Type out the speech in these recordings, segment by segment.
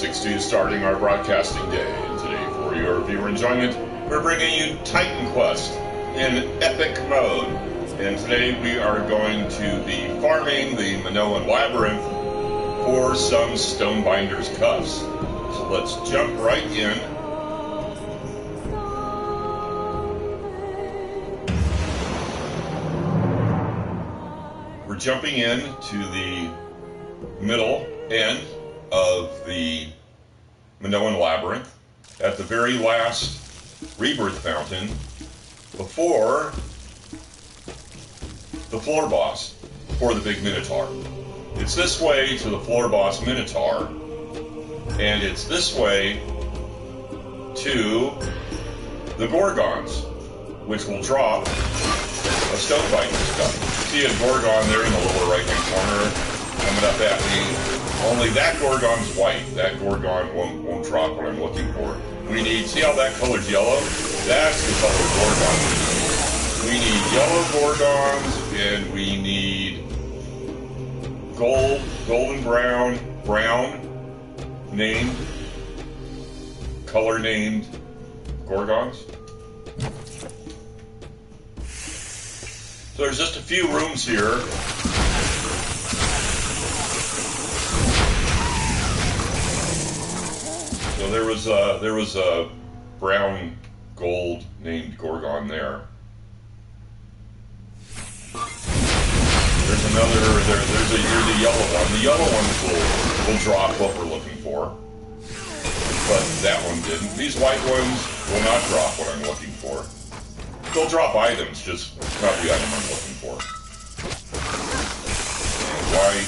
6-2 starting our broadcasting day. And today, for your viewer enjoyment, we're bringing you Titanquest in epic mode. And today we are going to be farming the Minoan Labyrinth for some Stonebinders cuffs. So let's jump right in. We're jumping in to the middle end of the Minoan Labyrinth at the very last rebirth fountain before the floor boss for the big Minotaur. It's this way to the floor boss Minotaur, and it's this way to the Gorgons, which will drop a Stonebinders cup. See a Gorgon there in the lower right-hand corner coming up at me. Only that Gorgon's white. That Gorgon won't drop what I'm looking for. We need, see how that color's yellow? That's the color Gorgon. We need yellow Gorgons, and we need golden brown named, color named Gorgons. So there's just a few rooms here. So there was a brown gold named Gorgon there. There's another. Here's a yellow one. The yellow ones will drop what we're looking for, but that one didn't. These white ones will not drop what I'm looking for. They'll drop items, just not the item I'm looking for.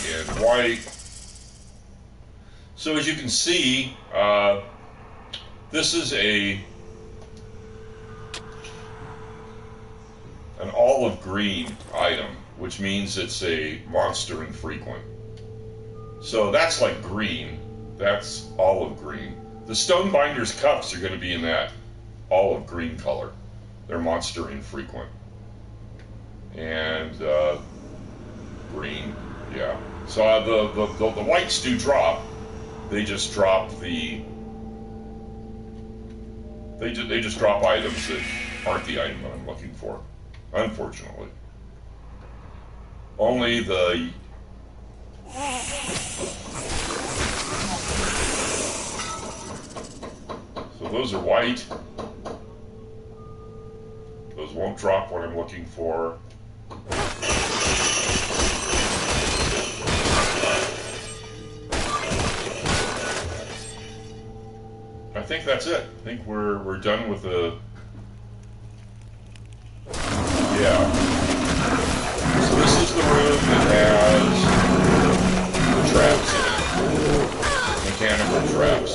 And white. So as you can see, this is an olive green item, which means it's a monster infrequent. So that's like green. That's olive green. The Stonebinders cups are going to be in that olive green color. They're monster infrequent. And green, yeah. So the whites do drop. They just drop the. They just drop items that aren't the item that I'm looking for, unfortunately. Only the. So those are white. Those won't drop what I'm looking for. I think that's it. I think we're done with the. Yeah. So this is the room that has the traps in it. Mechanical traps.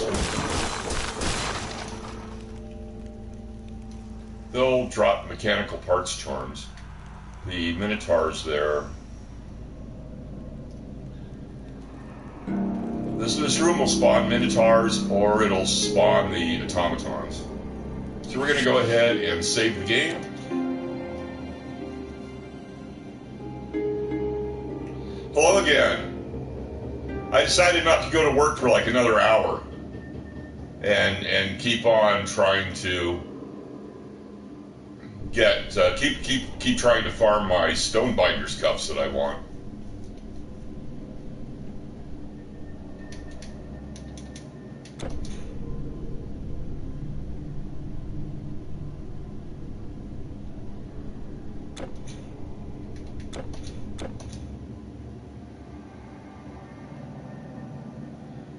They'll drop mechanical parts charms. The Minotaurs there. This room will spawn Minotaurs, or it'll spawn the automatons. So we're going to go ahead and save the game. Hello again. I decided not to go to work for like another hour and keep on trying to get keep trying to farm my Stonebinders cuffs that I want.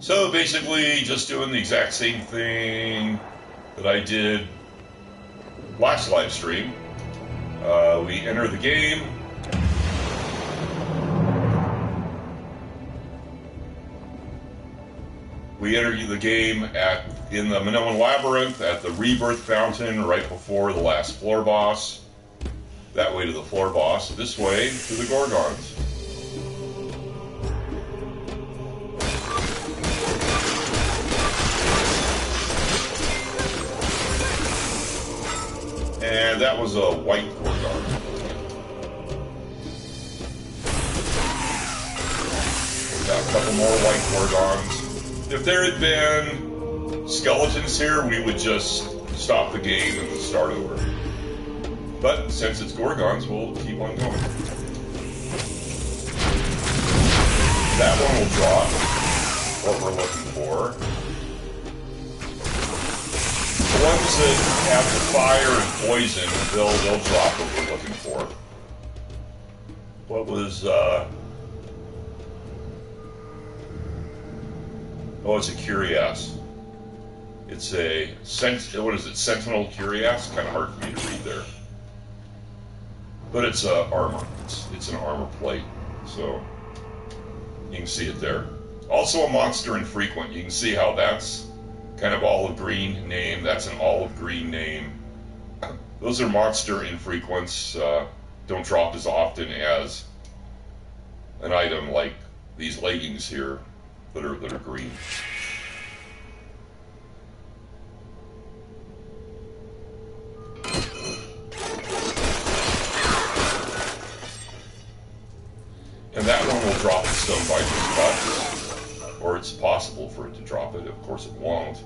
So basically just doing the exact same thing that I did last live stream. We enter the game. We enter the game in the Minoan Labyrinth at the rebirth fountain right before the last floor boss. That way to the floor boss. This way to the Gorgons. And that was a white Gorgon. Got a couple more white Gorgons. If there had been skeletons here, we would just stop the game and start over. But since it's Gorgons, we'll keep on going. That one will drop what we're looking for. The ones that have the fire and poison, they'll drop what we're looking for. What was, oh, it's a Curious. It's a, what is it, Sentinel Curious? Kind of hard for me to read there. But it's armor. It's an armor plate. So you can see it there. Also a monster infrequent. You can see how that's kind of olive green name. That's an olive green name. Those are monster infrequents. Don't drop as often as an item like these leggings here that are green. And that one will drop the Stonebinders butt, or it's possible for it to drop it. Of course it won't.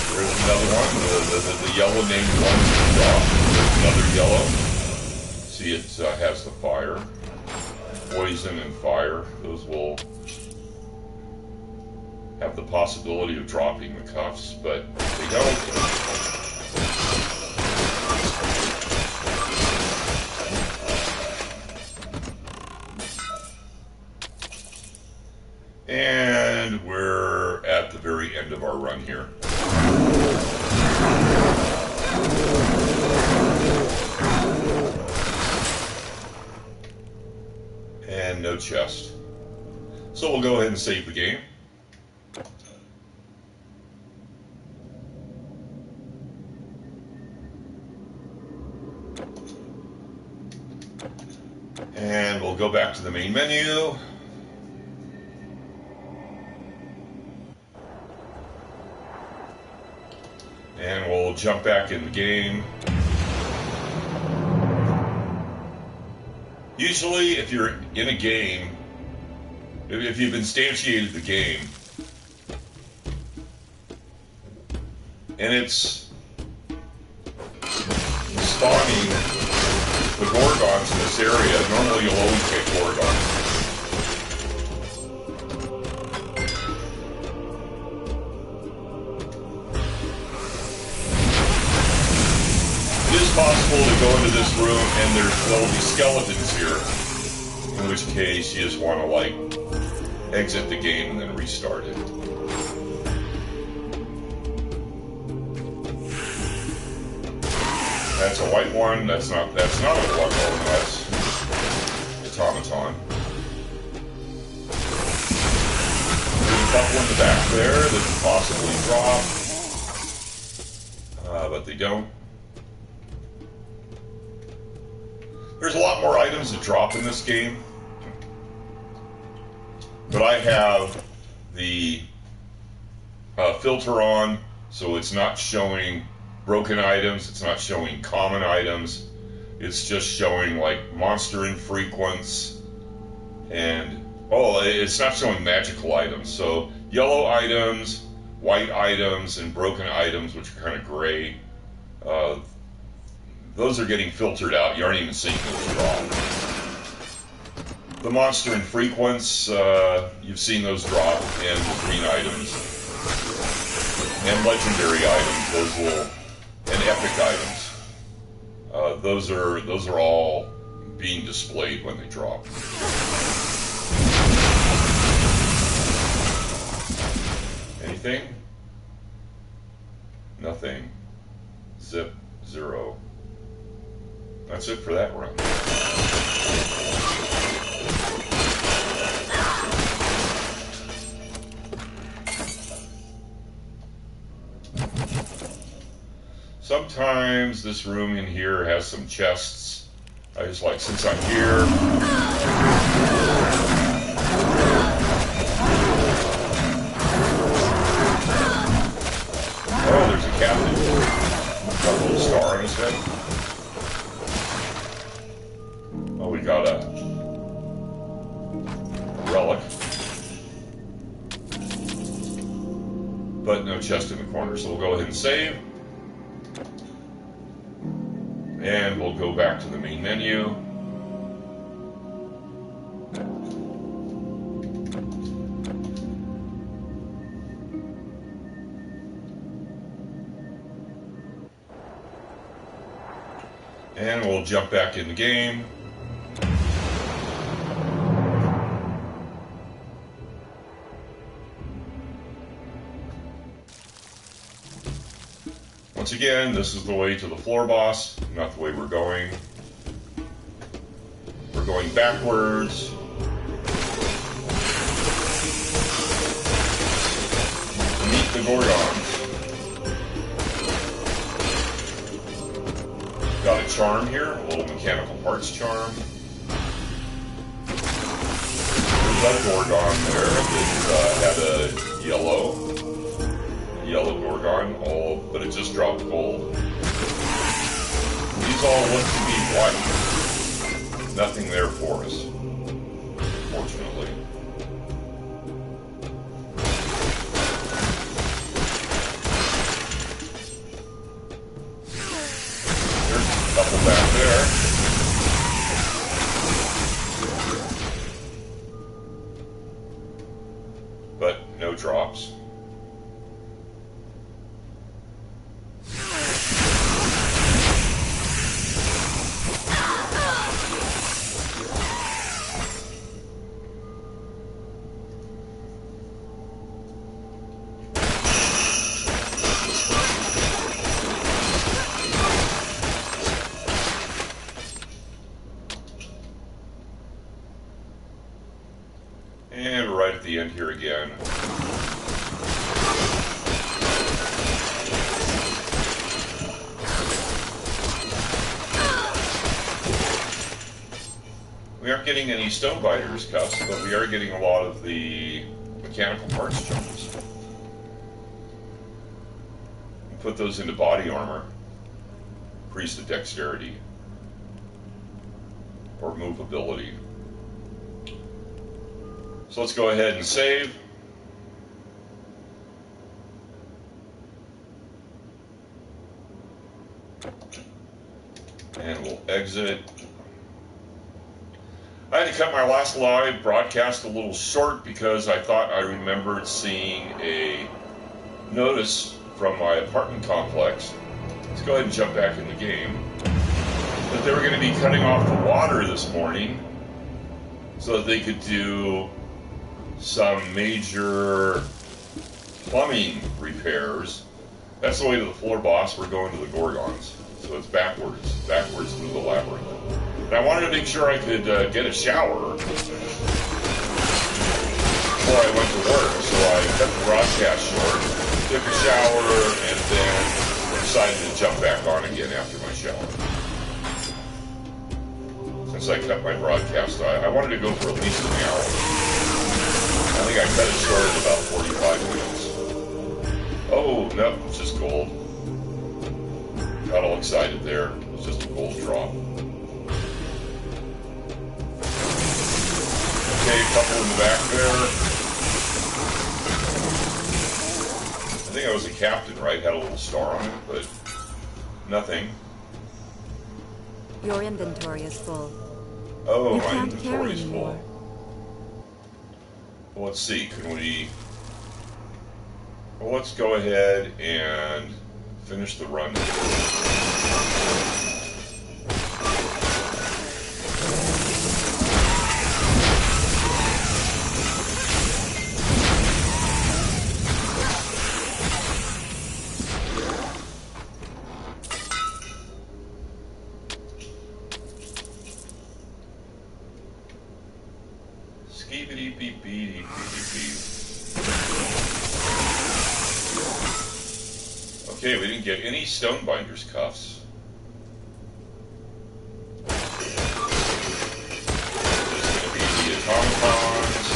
There's another one, the yellow named one will drop. There's another yellow. See, it has the fire. Poison and fire. Those will have the possibility of dropping the cuffs, but they don't. And we're at the very end of our run here. And no chest. So we'll go ahead and save the game. And we'll go back to the main menu. And we'll jump back in the game. Usually, if you're in a game, if you've instantiated the game, and it's spawning the Gorgons in this area, normally you'll always get Gorgons. It is possible to go into this room and there'll be skeletons here, in which case you just want to like exit the game and then restart it. That's a white one. That's not a slug. That's automaton. There's a couple in the back there that could possibly drop, but they don't. There's a lot more items that drop in this game, but I have the filter on, so it's not showing broken items, it's not showing common items, it's just showing like monster infrequents, and it's not showing magical items. So yellow items, white items, and broken items, which are kind of gray, those are getting filtered out. You aren't even seeing those drop. The monster infrequents, you've seen those drop in the green items. And legendary items, those will, and epic items. Those are all being displayed when they drop. Anything? Nothing. Zip. Zero. That's it for that run. Sometimes this room in here has some chests. I just like, since I'm here, oh, there's a captain. Got a little star on his head. Oh, we got a relic. but no chest in the corner. So we'll go ahead and save. And we'll go back to the main menu. And we'll jump back in the game. Once again, this is the way to the floor boss, not the way we're going. We're going backwards. Meet the Gorgons. Got a charm here, a little mechanical parts charm. There's that Gorgon there that had a yellow Gorgon, but it just dropped gold. These all look to be white. Nothing there for us, fortunately. There's a couple back there. But no drops. And we're right at the end here again. We aren't getting any Stonebinders cuffs, but we are getting a lot of the mechanical parts jumps. Put those into body armor. Increase the dexterity or movability. So let's go ahead and save. And we'll exit. I had to cut my last live broadcast a little short because I thought I remembered seeing a notice from my apartment complex. Let's go ahead and jump back in the game. That they were going to be cutting off the water this morning so that they could do some major plumbing repairs. That's the way to the floor boss. We're going to the Gorgons. So it's backwards through the labyrinth. And I wanted to make sure I could get a shower before I went to work. So I cut the broadcast short, took a shower, and then decided to jump back on again after my shower. Since I cut my broadcast, I wanted to go for at least an hour. I think I cut it short at about 45 minutes. Oh, no, it's just gold. Got all excited there. It was just a gold drop. Okay, a couple in the back there. I think I was a captain, right? Had a little star on it, but nothing. Your inventory is full. Oh, You my can't inventory carry is full. anymore. Well, let's see. Can we... Well, let's go ahead and finish the run. Okay, we didn't get any Stonebinders cuffs. It's going to be the automatons.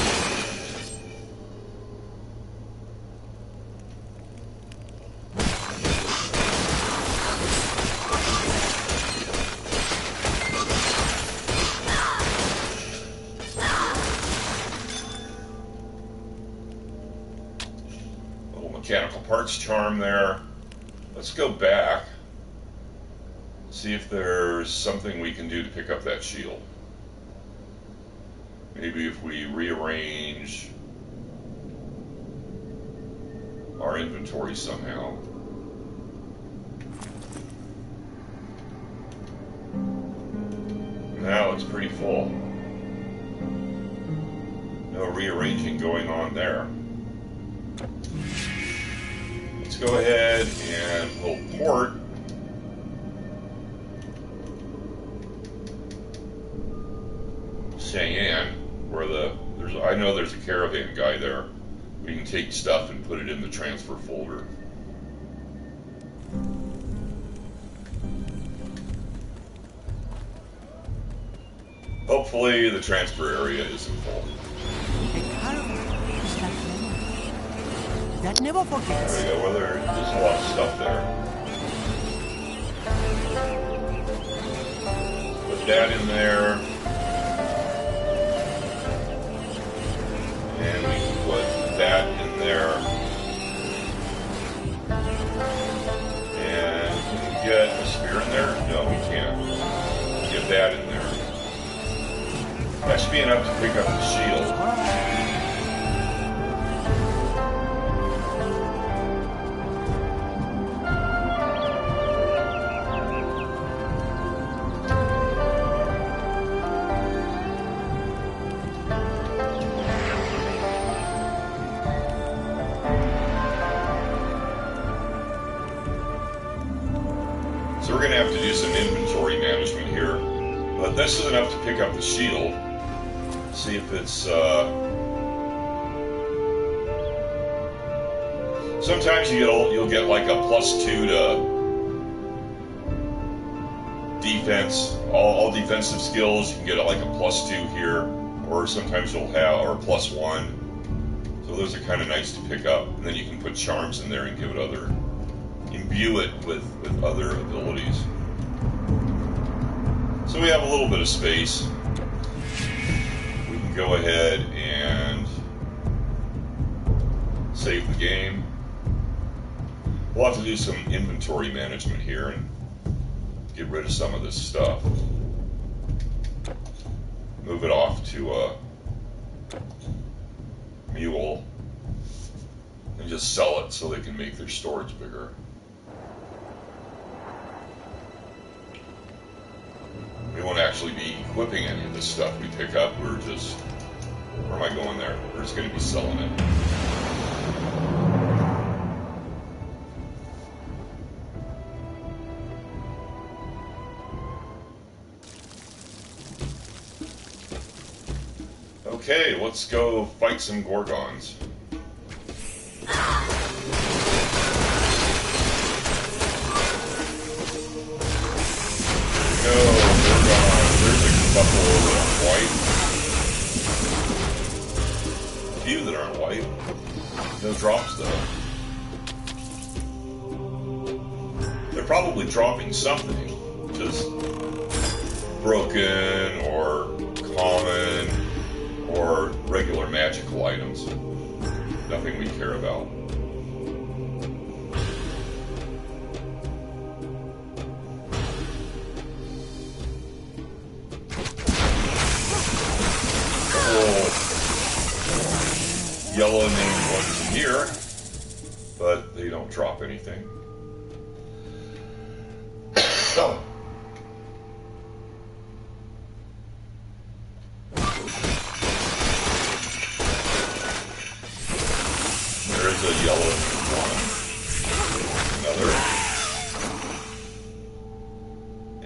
mechanical parts charm there. Let's go back. See if there's something we can do to pick up that shield. Maybe if we rearrange our inventory somehow. Now it's pretty full. No rearranging going on there. Let's go ahead and we'll port Cheyenne, where I know there's a caravan guy there. We can take stuff and put it in the transfer folder. Hopefully the transfer area isn't full. That never forgets. There we go. Well, there's a lot of stuff there. Put that in there. And we can put that in there. And can we get a spear in there? No, we can't. Get that in there. That should be enough to pick up the shield. So we're going to have to do some inventory management here. But this is enough to pick up the shield. See if it's, sometimes you'll get like a +2 to defense, all defensive skills. You can get like a +2 here, or sometimes you'll have, or +1. So those are kind of nice to pick up. And then you can put charms in there and give it imbue it with other abilities. So we have a little bit of space. We can go ahead and save the game. We'll have to do some inventory management here and get rid of some of this stuff. Move it off to a mule and just sell it so they can make their storage bigger. We won't actually be equipping any of this stuff we pick up. We're just, where am I going there? We're just going to be selling it. Okay, let's go fight some Gorgons. There we go. There's a couple that are white. A few that aren't white. No drops though. They're probably dropping something. Just broken or common or regular magical items. Nothing we care about. Yellow named ones here, but they don't drop anything. There is a yellow one. Another.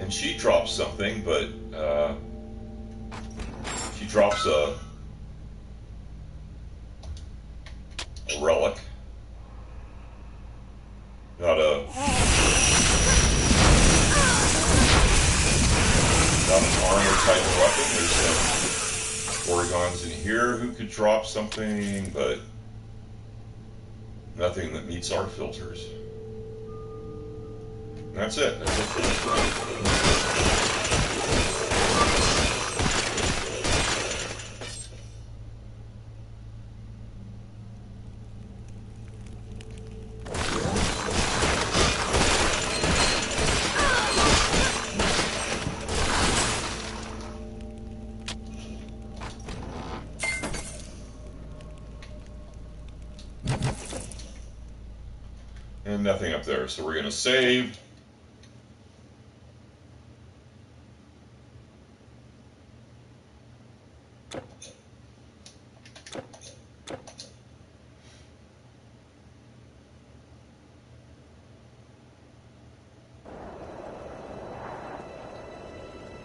And she drops something, but she drops a relic, not an armor type of weapon. There's some Gorgons in here who could drop something, but nothing that meets our filters. And that's it. That's it for this round. And nothing up there. So we're going to save.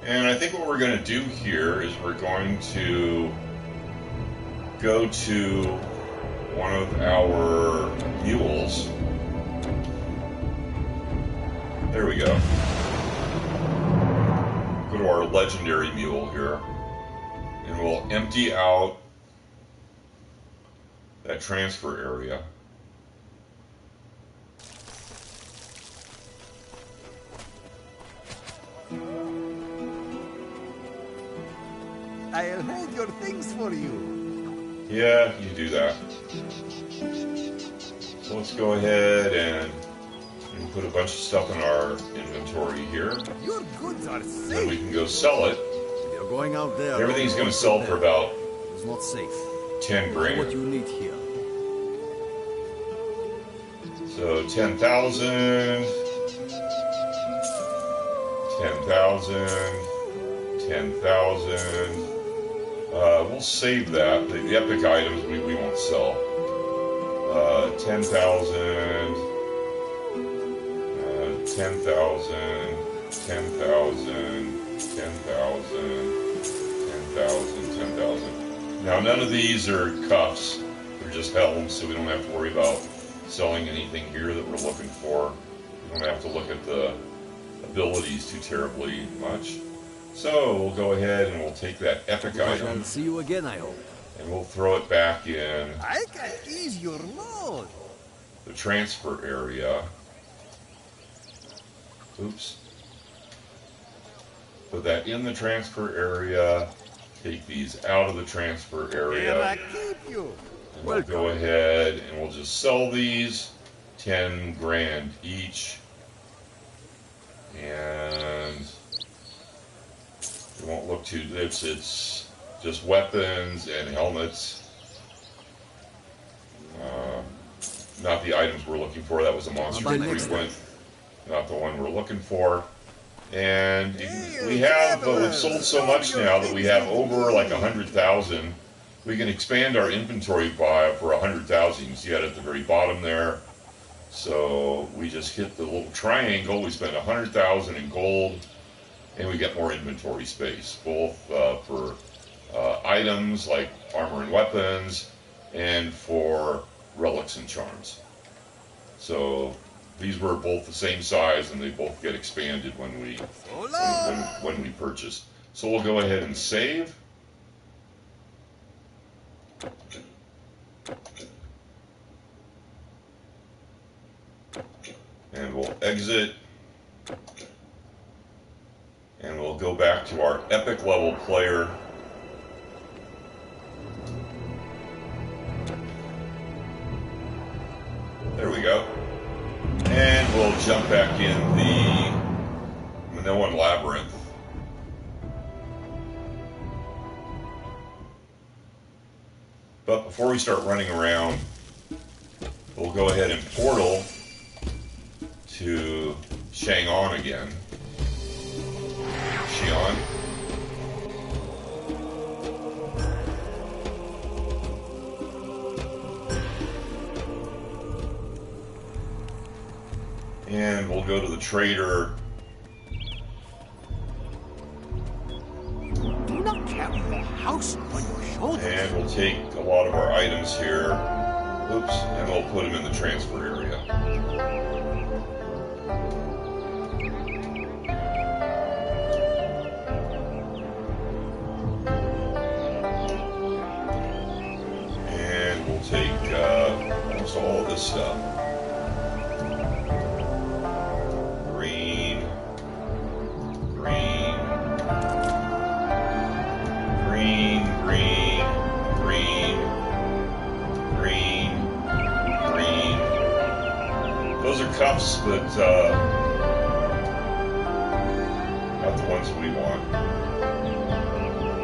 And I think what we're going to do here is we're going to go to one of our mules. There we go. Go to our legendary mule here, and we'll empty out that transfer area. I'll hold your things for you. Yeah, you do that. So let's go ahead and put a bunch of stuff in our inventory here. Your goods are safe. Then we can go sell it. You're going out there. Everything's going to sell for about It's not safe. 10 grand. What you need here. So 10,000, 10,000, 10,000. We'll save that. The epic items we won't sell. 10,000, 10,000, 10,000, 10,000, 10,000, 10,000. Now none of these are cuffs. They're just helms, so we don't have to worry about selling anything here that we're looking for. We don't have to look at the abilities too terribly much. So we'll go ahead and we'll take that epic item. I'll see you again, I hope. And we'll throw it back in I can ease your load. the transfer area. Oops. Put that in the transfer area. Take these out of the transfer area. Here I keep you. And we'll go ahead and we'll just sell these 10 grand each. And it won't look too, it's just weapons and helmets. Not the items we're looking for. That was a monster frequent. Not the one we're looking for. And we have, we've sold so much now that we have over like 100,000. We can expand our inventory by for 100,000. You can see that at the very bottom there. So we just hit the little triangle. We spend 100,000 in gold, and we get more inventory space, both for items like armor and weapons, and for relics and charms. So these were both the same size, and they both get expanded when we when we purchase. So we'll go ahead and save. And we'll exit. And we'll go back to our epic level player. There we go. And we'll jump back in the Minoan Labyrinth. But before we start running around, we'll go ahead and portal to Chang'an again. Xi'an. And we'll go to the trader. Do not carry your house upon your shoulders. And we'll take a lot of our items here. Oops. And we'll put them in the transfer area. And we'll take almost all of this stuff. Those are cuffs, but not the ones we want.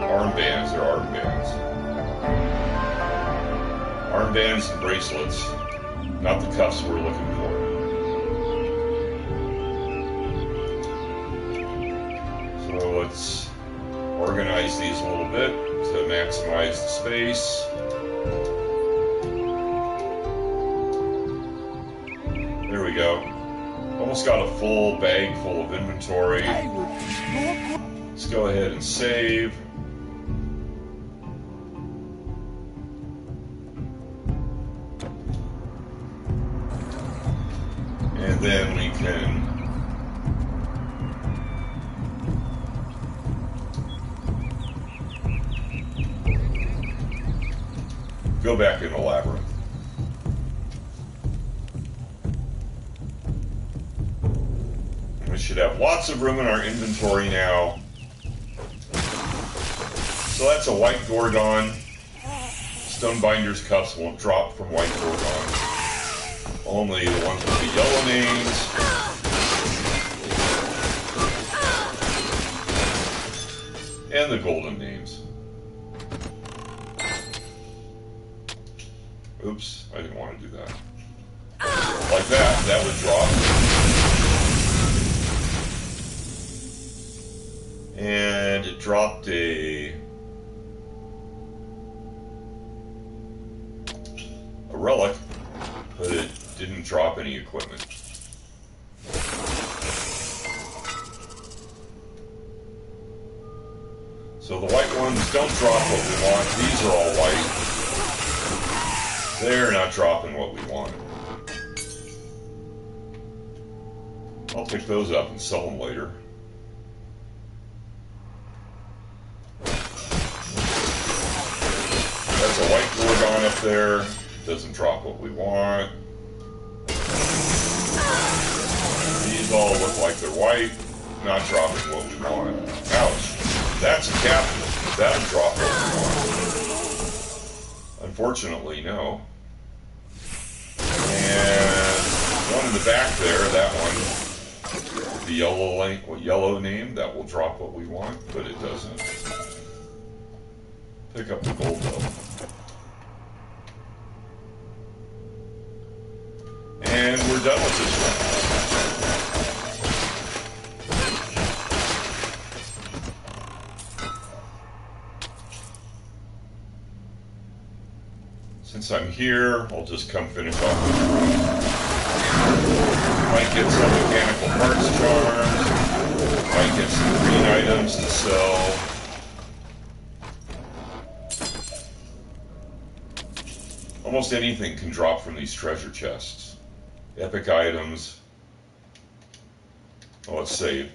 Armbands, they're armbands. Armbands and bracelets, not the cuffs we're looking for. So let's organize these a little bit to maximize the space. There we go. Almost got a full bag full of inventory. Let's go ahead and save. And then we can go back in the labyrinth. We should have lots of room in our inventory now. So that's a white Gorgon. Stonebinders cuffs won't drop from white Gorgon. Only the ones with the yellow names. And the golden names. Oops, I didn't want to do that. Like that, that would drop. And it dropped a relic, but it didn't drop any equipment. So the white ones don't drop what we want. These are all white. They're not dropping what we want. I'll pick those up and sell them later. That's a white Gorgon up there. Doesn't drop what we want. These all look like they're white, not dropping what we want. Ouch. That's a captain. That'll drop what we want. Unfortunately, no. And one in the back there, that one, the yellow name, that will drop what we want, but it doesn't. Pick up the gold though. And we're done with this one. Since I'm here, I'll just come finish off this room. Might get some mechanical parts charms. Might get some green items to sell. Almost anything can drop from these treasure chests. Epic items. Oh, let's save.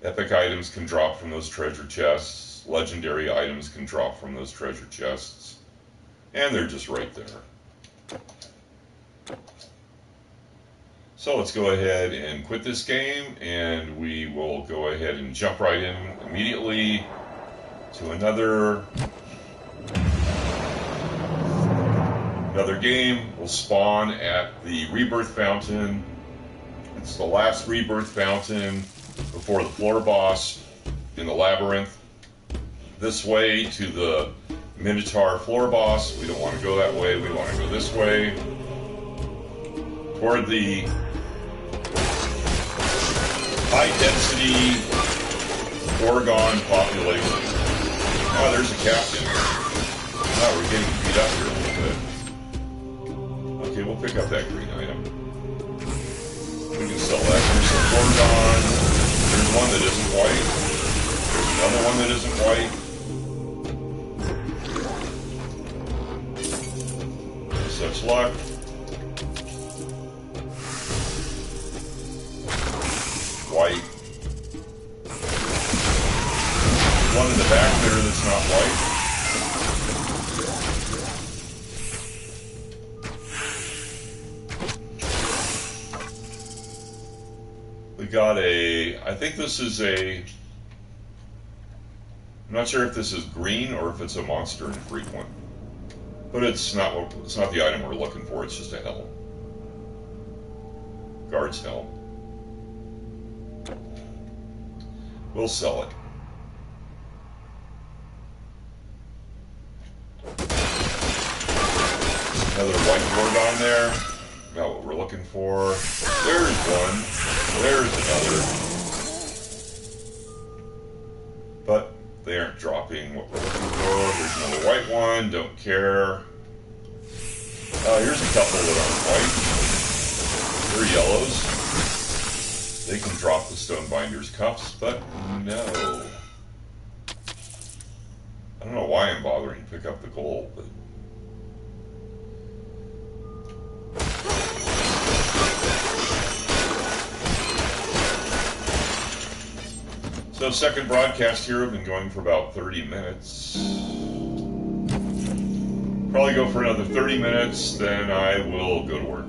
Epic items can drop from those treasure chests. Legendary items can drop from those treasure chests. And they're just right there. So let's go ahead and quit this game, and we will go ahead and jump right in immediately to another game. We'll spawn at the rebirth fountain. It's the last rebirth fountain before the floor boss in the labyrinth. This way to the Minotaur floor boss. We don't want to go that way. We want to go this way toward the high density Gorgon population. Oh, there's a captain. Oh, we're getting beat up here a little bit. Okay, we'll pick up that green item. We can sell that. There's some Gorgon. There's one that isn't white. There's another one that isn't white. Such luck. White. One in the back there that's not white. We got a, I think this is a, I'm not sure if this is green or if it's a monster infrequent. But it's not the item we're looking for, it's just a helm. Guard's helm. We'll sell it. Another white Gorgon there. Not what we're looking for. There's one. There's another. But they aren't dropping what we're looking for. There's another white one. Don't care. Here's a couple that aren't white. They're yellows. They can drop the Stonebinders cuffs, but no. I don't know why I'm bothering to pick up the gold, but... So second broadcast here, I've been going for about 30 minutes. Probably go for another 30 minutes, then I will go to work.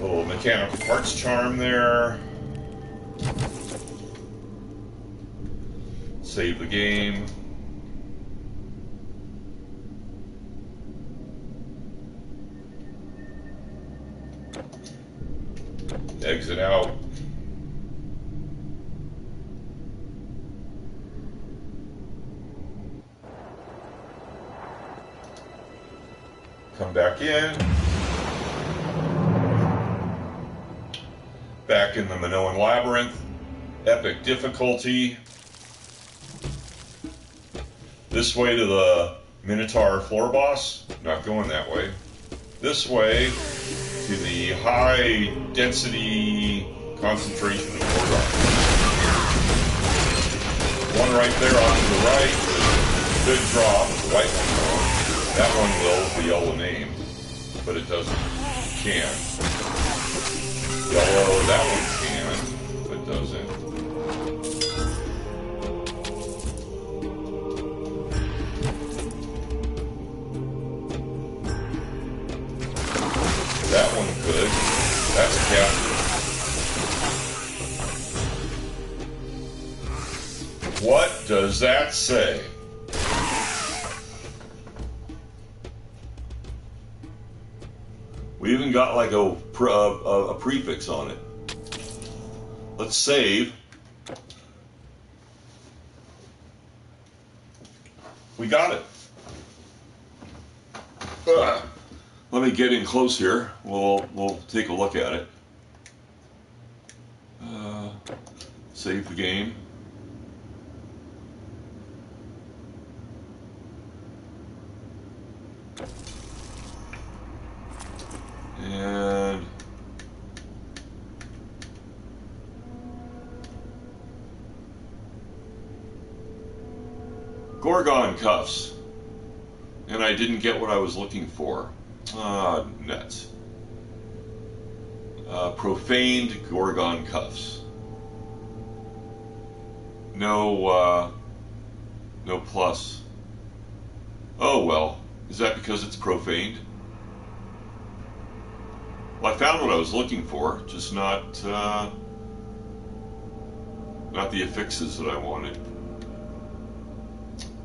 Little mechanical parts charm there. Save the game. Exit out. Come back in. Back in the Minoan Labyrinth. Epic difficulty. This way to the Minotaur floor boss. Not going that way. This way to the high density concentration of Gorgon. One right there off to the right. Good drop. The white one will. That one will, the yellow name. But it doesn't. Can. Yellow, that one can, but doesn't. That one could. That's a captain. What does that say? We even got like a prefix on it. Let's save. We got it. Let me get in close here. We'll take a look at it. Save the game. And Gorgon cuffs. And I didn't get what I was looking for. Nuts. Profaned Gorgon cuffs. No plus. Oh well. Is that because it's profaned? Well, I found what I was looking for, just not the affixes that I wanted.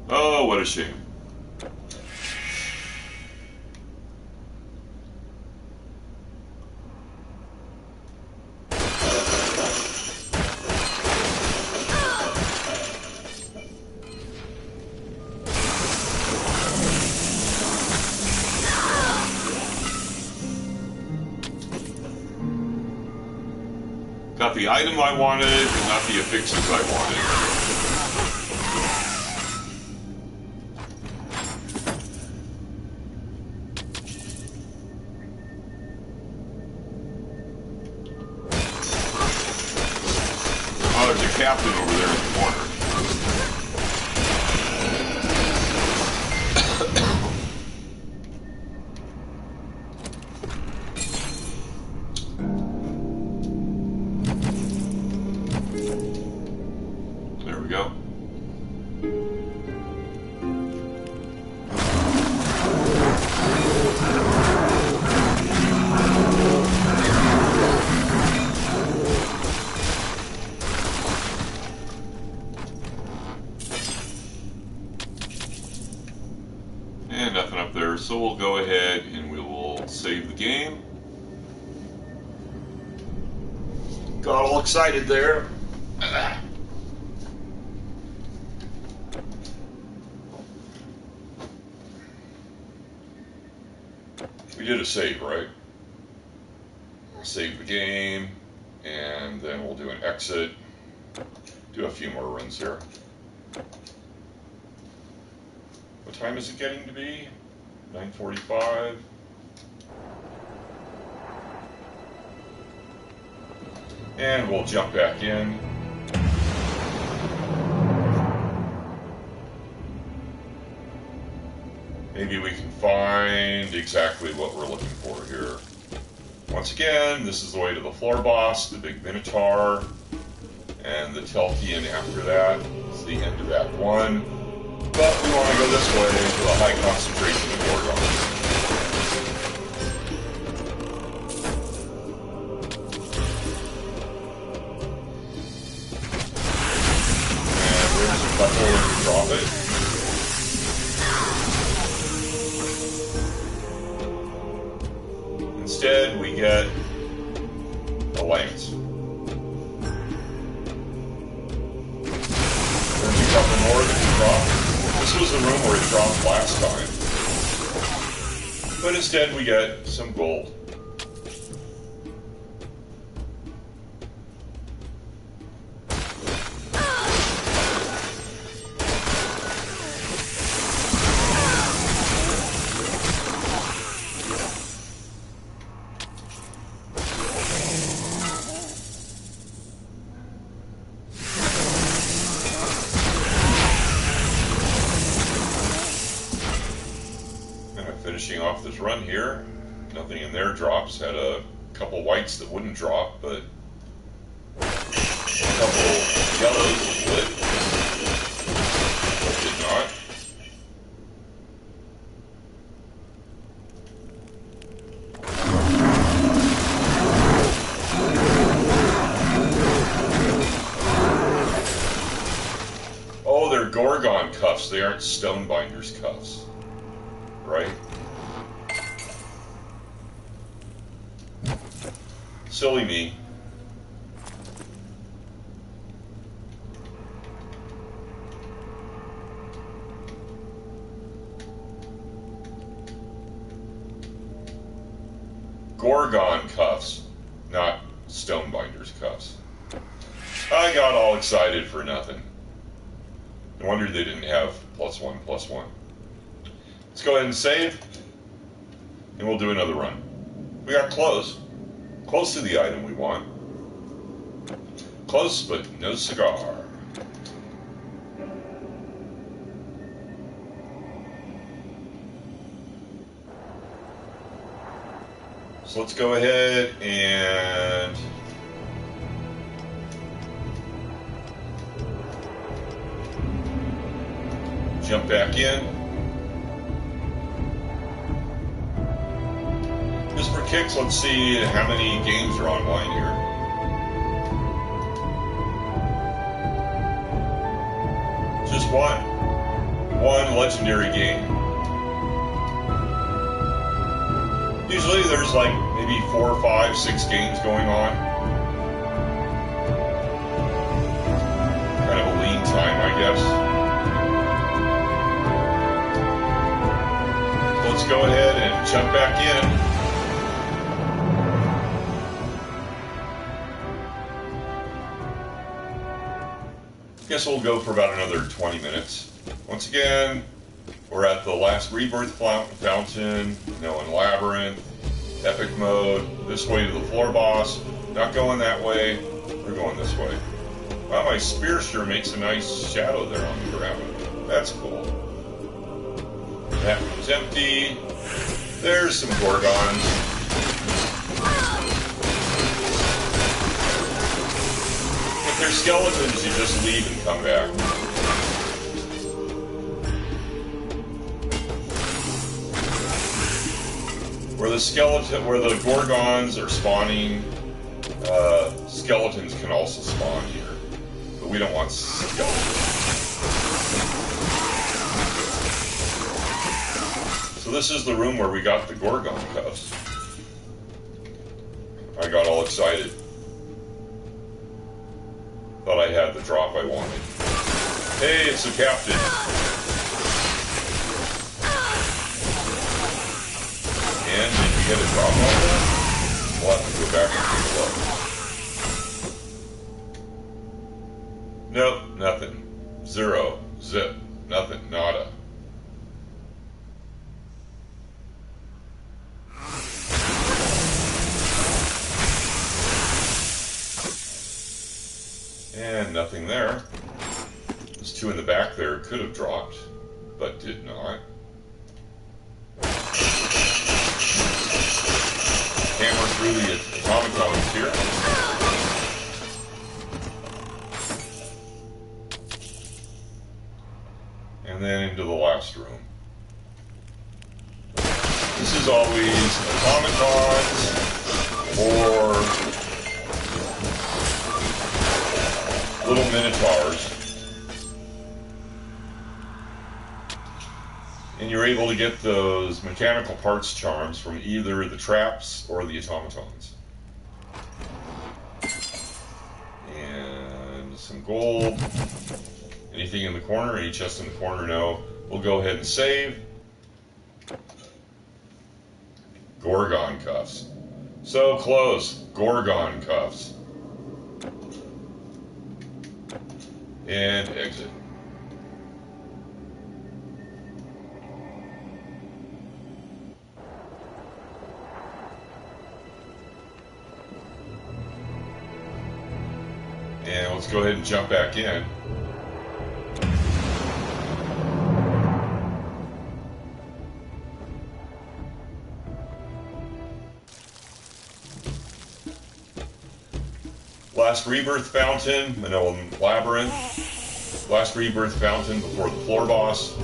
Oh, what a shame. Got the item I wanted, and not the affixes I wanted. Oh, there's a captain over there in the corner. Got all excited there. We did a save, right? Save the game, and then we'll do an exit. Do a few more runs here. What time is it getting to be? 9:45. And we'll jump back in. Maybe we can find exactly what we're looking for here. Once again, this is the way to the floor boss, the big Minotaur, and the Telkian after that. It's the end of Act 1. But we want to go this way to a high concentration of Gorgons. Drop it. Instead, we get a lance. There's a couple more that we drop. This was the room where it dropped last time. But instead, we get some gold. Finishing off this run here, nothing in there drops. Had a couple whites that wouldn't drop, but a couple yellows that would, but did not. Oh, they're Gorgon cuffs. They aren't Stonebinders cuffs, right? Silly me. Gorgon cuffs, not Stonebinders cuffs. I got all excited for nothing. No wonder they didn't have +1/+1. Let's go ahead and save, and we'll do another run. We got close to the item we want. Close, but no cigar. So let's go ahead and jump back in. Just for kicks, let's see how many games are online here. Just one legendary game. Usually there's like maybe 4, 5, 6 games going on. Kind of a lean time, I guess. Let's go ahead and jump back in. Guess we'll go for about another 20 minutes. Once again, we're at the last rebirth fountain, Noan Labyrinth, epic mode, this way to the floor boss. Not going that way, we're going this way. Wow, my spear sure makes a nice shadow there on the ground. That's cool. That one's empty. There's some Gorgons. If they're skeletons, you just leave and come back. Where the Gorgons are spawning, skeletons can also spawn here. But we don't want skeletons. So this is the room where we got the Gorgon cuffs. I got all excited. Thought I had the drop I wanted. Hey, it's the captain. And did you get a drop on that? We'll have to go back and take a look. Nope, nothing. Zero. Zip. Nothing. Nada. And nothing there. Those two in the back there could have dropped, but did not. Hammer through the automatons here. And then into the last room. This is always automatons or little minotaurs. And you're able to get those mechanical parts charms from either the traps or the automatons. And some gold. Anything in the corner? Any chest in the corner? No. We'll go ahead and save. Gorgon cuffs. So close. Gorgon cuffs. And exit. And let's go ahead and jump back in. Last rebirth fountain, Minoan Labyrinth. Last rebirth fountain before the floor boss. See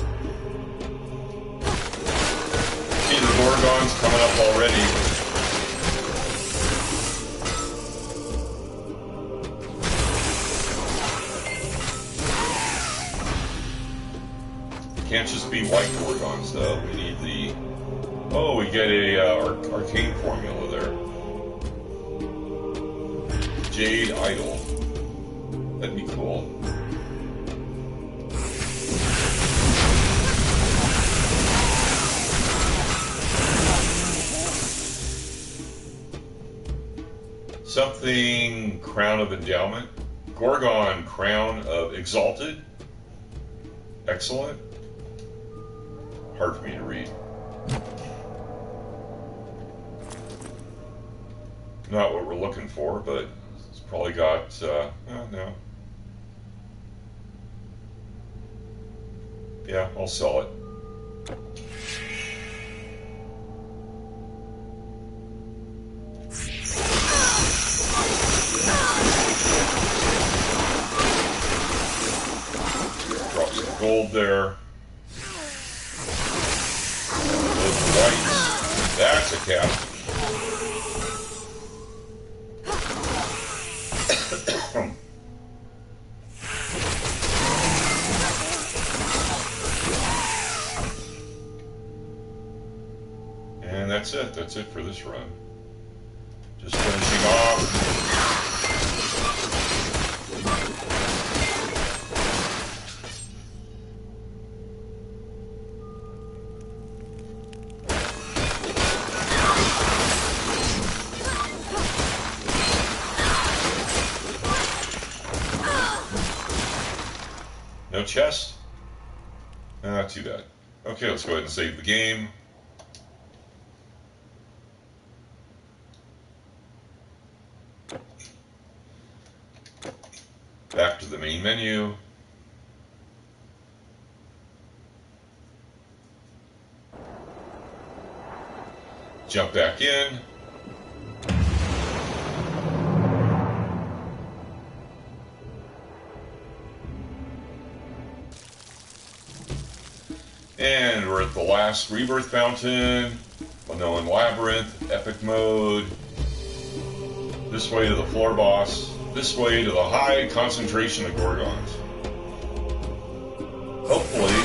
the Gorgons coming up already. Can't just be white Gorgons though. We need the... Oh, we get a arcane formula there. Jade Idol. That'd be cool. Something Crown of Endowment. Gorgon Crown of Exalted. Excellent. Hard for me to read. Not what we're looking for, but it's probably got, oh, no. Yeah, I'll sell it. Drop some gold there. Those whites. That's a cap. And that's it. That's it for this run. Just finishing off. No chest? Not too bad. Okay, let's go ahead and save the game. Back to the main menu. Jump back in. And we're at the last rebirth fountain, Minoan Labyrinth, epic mode. This way to the floor boss. This way to the high concentration of Gorgons. Hopefully,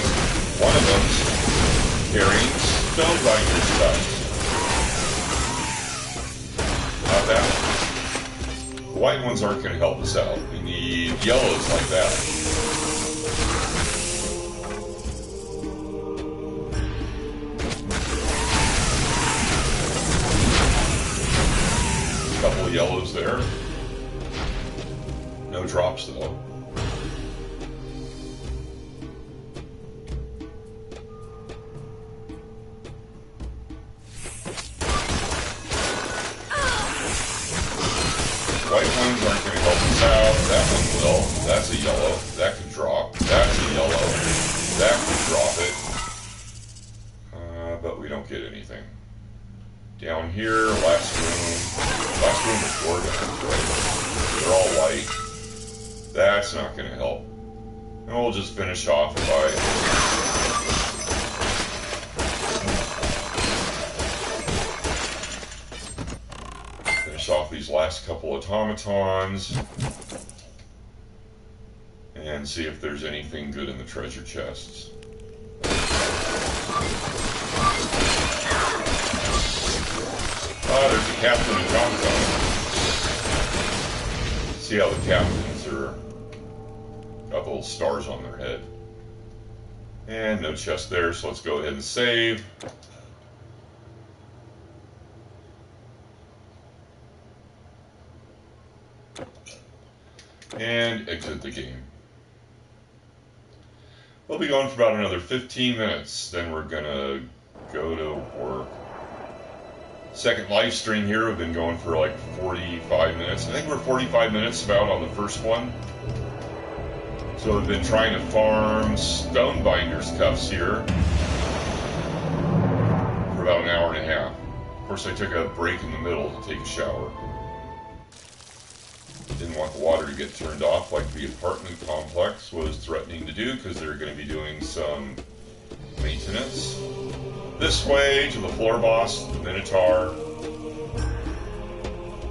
one of them's carrying Stonebinders stuff. Not that one. white ones aren't going to help us out. We need yellows like that. Couple of yellows there. No drops though. White ones aren't going to help us out. That one will. That's a yellow. That can drop. That's a yellow. That can drop it. But we don't get anything. Down here, last room. Last room is Gorgons, right? They're all white. That's not going to help. And we'll just finish off by... off these last couple automatons and see if there's anything good in the treasure chests. There's a captain and automaton. See how the captains are got little stars on their head. And no chest there, so let's go ahead and save. And exit the game. We'll be going for about another 15 minutes, then we're gonna go to work. Second live stream here, we've been going for like 45 minutes. I think we're 45 minutes about on the first one. So we've been trying to farm Stonebinders cuffs here for about an hour and a half. Of course, I took a break in the middle to take a shower. Didn't want the water to get turned off like the apartment complex was threatening to do because they're going to be doing some maintenance. This way to the floor boss, the Minotaur.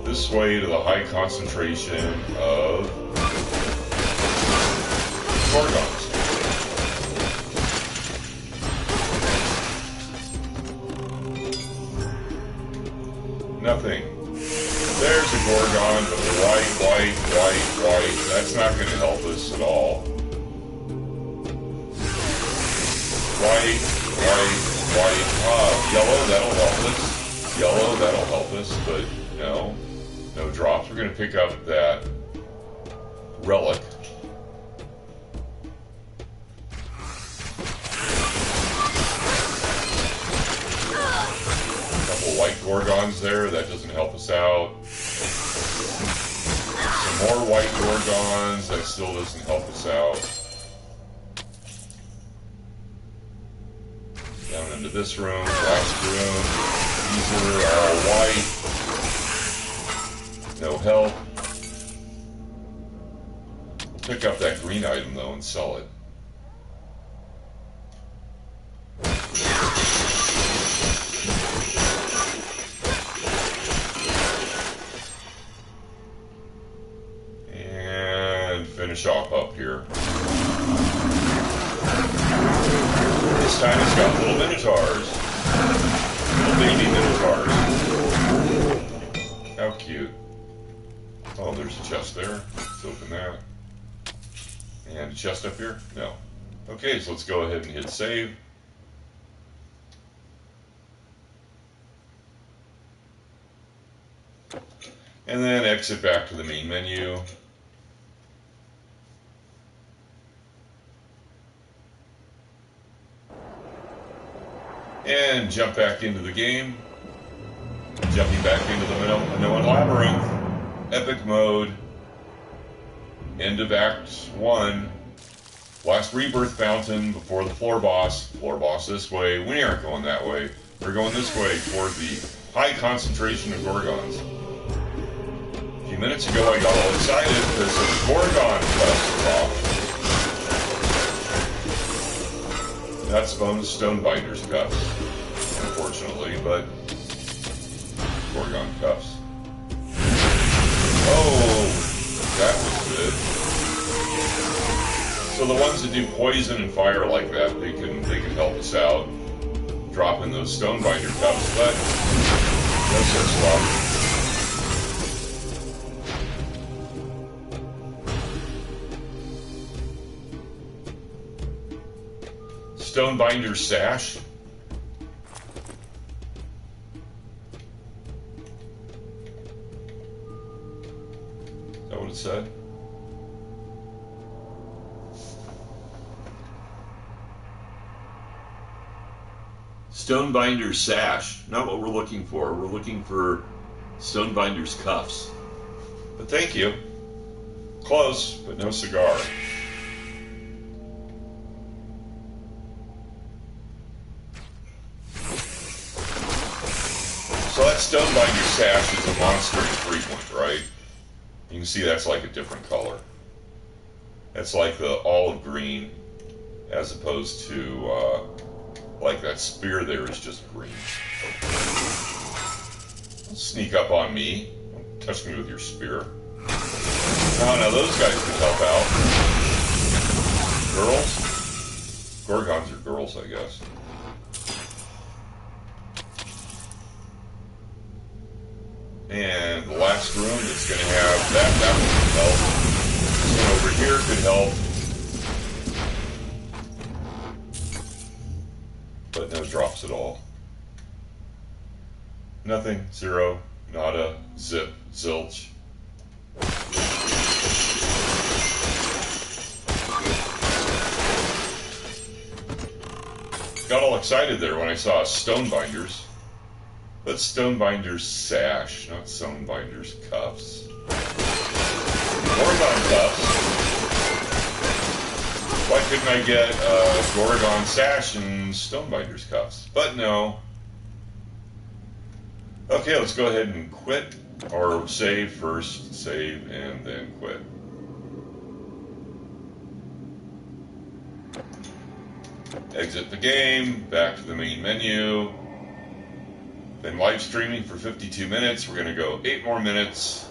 This way to the high concentration of Gorgons. Nothing. There's a Gorgon, but the white. That's not going to help us at all. White. Yellow, that'll help us. Yellow, that'll help us, but no drops. We're going to pick up that relic. White Gorgons there, that doesn't help us out. Some more white Gorgons, that still doesn't help us out. Down into this room, last room. These are all white. No help. We'll pick up that green item though and sell it. Finish off up here. This time it's got little minotaurs. Little baby minotaurs. How cute. Oh, there's a chest there. Let's open that. And a chest up here? No. Okay, so let's go ahead and hit save. And then exit back to the main menu. And jump back into the game. Jumping back into the Minoan Labyrinth. Epic mode. End of Act 1. Last rebirth fountain before the floor boss. Floor boss this way. We aren't going that way. We're going this way toward the high concentration of Gorgons. A few minutes ago I got all excited because the Gorgon quest dropped. That's bonus Stonebinders cuffs, unfortunately, but Gorgon cuffs. Oh, that was good. So the ones that do poison and fire like that, they can help us out, dropping those Stonebinder cuffs, but no such luck. Stonebinders sash. Is that what it said? Stonebinders sash. Not what we're looking for. We're looking for Stonebinders cuffs. But thank you. Close, but no cigar. So that Stonebinder sash is a monster infrequent, right? You can see that's like a different color. That's like the olive green, as opposed to like that spear there is just green. Don't sneak up on me. Don't touch me with your spear. No, those guys could help out. Girls? Gorgons are girls, I guess. And the last room is going to have that. That one could help. This one over here could help. But no drops at all. Nothing. Zero. Nada. Zip. Zilch. Got all excited there when I saw Stonebinders. But Stonebinders sash, not Stonebinders cuffs. Gorgon cuffs. Why couldn't I get Gorgon sash and Stonebinders cuffs? But no. Okay, let's go ahead and quit. Or save first, save, and then quit. Exit the game, back to the main menu. Been live streaming for 52 minutes. We're going to go 8 more minutes,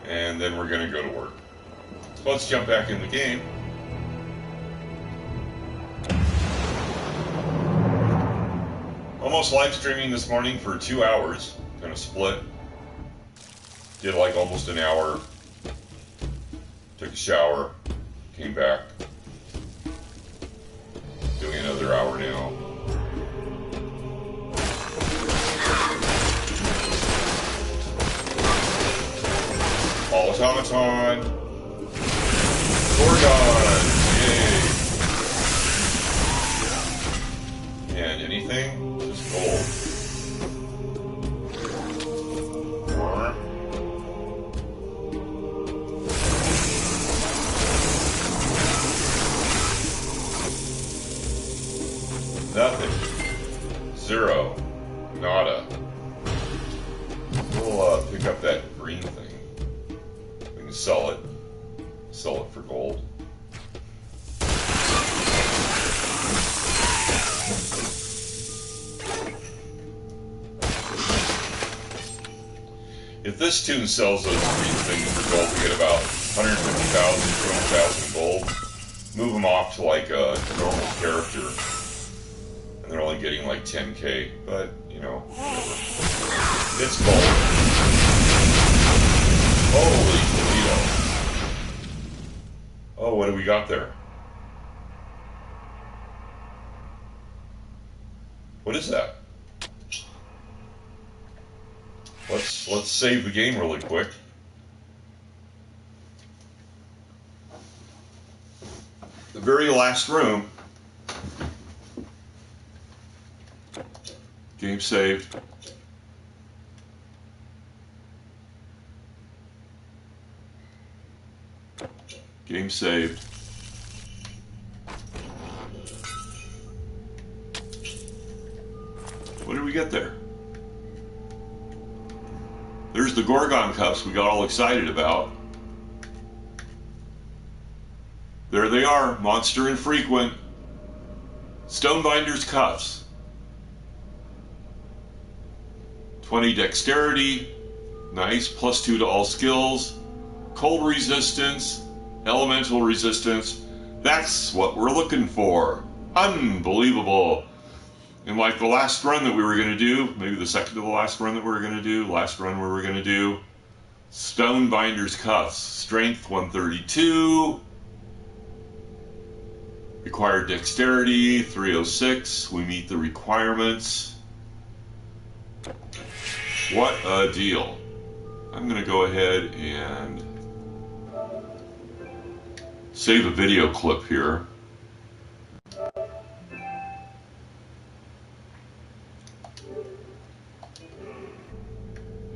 and then we're going to go to work. So let's jump back in the game. Almost live streaming this morning for 2 hours. Going to split. Did like almost an hour. Took a shower. Came back. Doing another hour now. Automaton. Gorgon. Yay. And anything? Just gold. More. Nothing. Zero. Nada. We'll pick up that green thing. We can sell it. Sell it for gold. If this tune sells those green things for gold, we get about 150,000, 200,000 gold. Move them off to like a normal character. And they're only getting like 10k, but, you know, whatever. It's gold. Holy Toledo. Oh, what do we got there? What is that? Let's save the game really quick. The very last room. Game saved. Game saved. What did we get there? There's the Gorgon cuffs we got all excited about. There they are, monster infrequent. Stonebinders cuffs. 20 dexterity, nice, +2 to all skills, cold resistance, elemental resistance. That's what we're looking for. Unbelievable. And like the last run that we were going to do, maybe the second to the last run that we were going to do, last run we were going to do, Stonebinders cuffs, strength 132, Required dexterity, 306. We meet the requirements. What a deal. I'm going to go ahead and save a video clip here.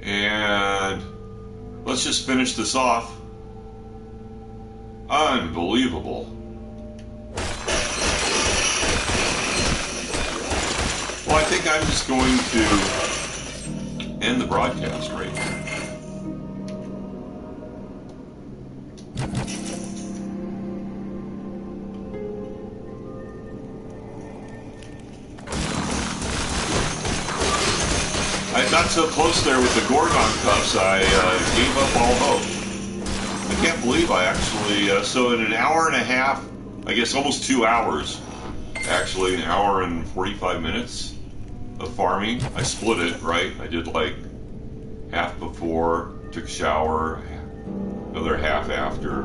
And let's just finish this off. Unbelievable. Well, I think I'm just going to end the broadcast right now. I got so close there with the Gorgon cuffs, I gave up all hope. I can't believe I actually, so in an hour and a half, I guess almost 2 hours, actually an hour and 45 minutes of farming. I split it, right? I did like half before, took a shower, another half after,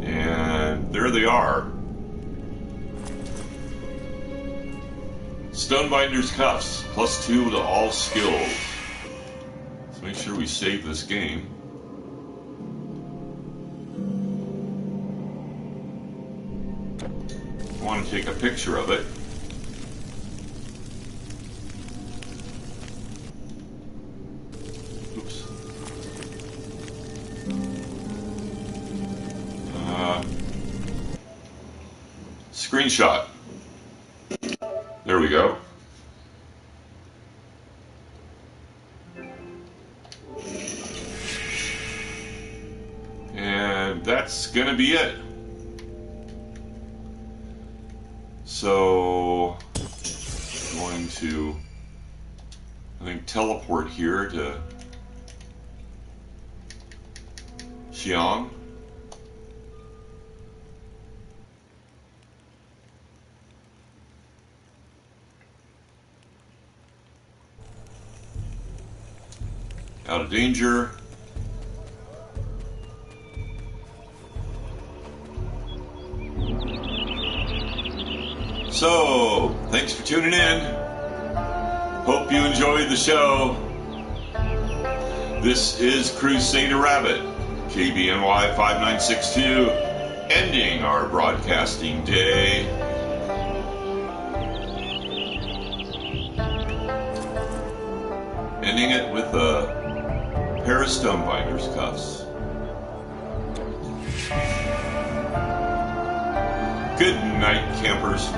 and there they are. Stonebinders cuffs, +2 to all skills. Let's make sure we save this game. I want to take a picture of it. Oops. Screenshot. There we go. And that's gonna be it. So I'm going to, I think, teleport here to Xiong. Out of danger. So, thanks for tuning in. Hope you enjoyed the show. This is Crusader Rabbit, KBNY 5962, ending our broadcasting day. Ending it with a pair of Stonebinders cuffs. Good night, campers.